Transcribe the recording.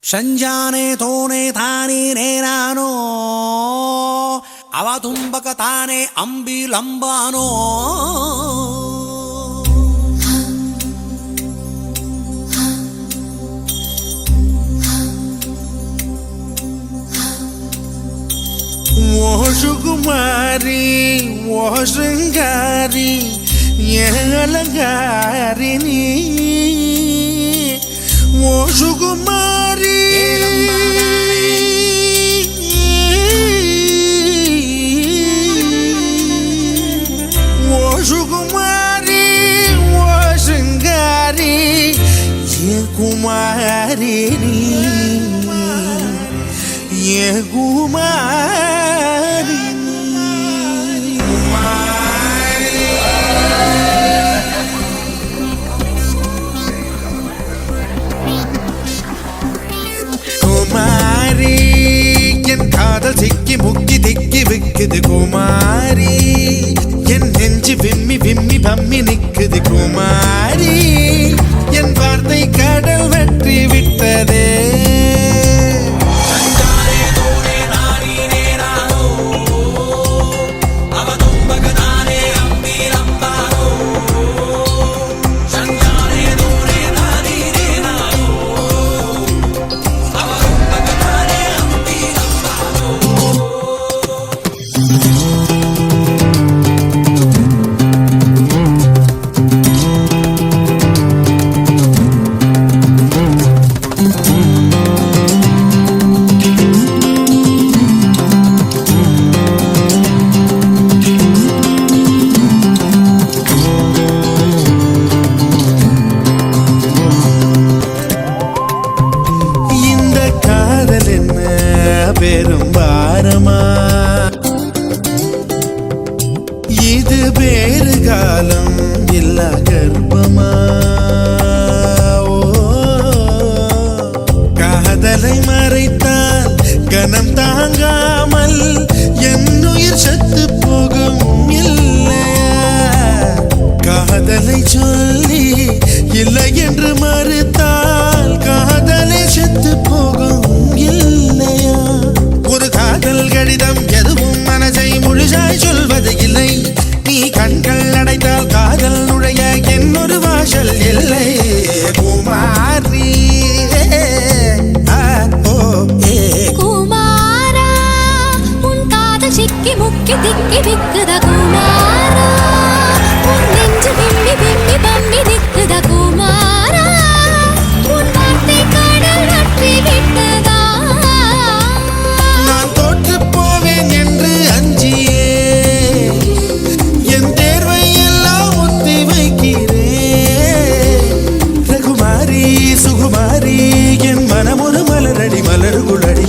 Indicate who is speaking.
Speaker 1: ಸಂಜಾನೆ ತೋನೆ ತಾನೇ ನೇನಾನೋ ಅವತುಂಬಕ ತಾನೇ ಅಂಬಿಲಂಬಾನೋ
Speaker 2: ಓ ಸುಕುಮಾರಿ ಓ ಶೃಂಗಾರಿ ಅಲಂಗಾರಿಣಿ ಓ ಸುಕುಮಾರಿ ಓ ಸುಕುಮಾರಿ ಓ ಶೃಂಗಾರಿ ಕುಮಾರಿಣಿ ಕುಮಾರಿ குமாரி என் காதல் சிக்கி முக்கி திக்கி விக்குது குமாரி என் நெஞ்சு விம்மி விம்மி பம்மி நிக்குது குமாரி என் வார்த்தை கடல் வெற்றி விட்டதே பெரும் பாரமா இது வேறு காலம் இல்ல கர்ப்பமா காதலை மறைத்தால் கனம் தாங்காமல் என் உயிர் சத்து போகும் இல்லையா காதலை சொல்லி இல்லை என்று மறுத்தால் காதலை செத்து போகும் இல்லையா ஒரு காதல் கடிதம் எதுவும் மனசை முழுசாய் சொல்வது இல்லை நீ கண்கள் அடைத்தால் காதல் நுழைய என்னொரு வாசல் இல்லை குமாரி
Speaker 3: குமாரா உன் காதல் சிக்கி முக்கி திக்கி விக்குத குமாரா உன் நெஞ்சு விம்மி விம்மி பம்மி நிக்குத குமாரா உன் வார்த்தை கடல் வெற்றி விட்டதா
Speaker 2: நான் தோற்று போவேன் என்று அஞ்சியே என் தேர்வை எல்லாம் ஒத்தி வைக்கிறேன் ரகுமாரி சுகுமாரி என் மனம் ஒரு மலரடி மலர் குழடி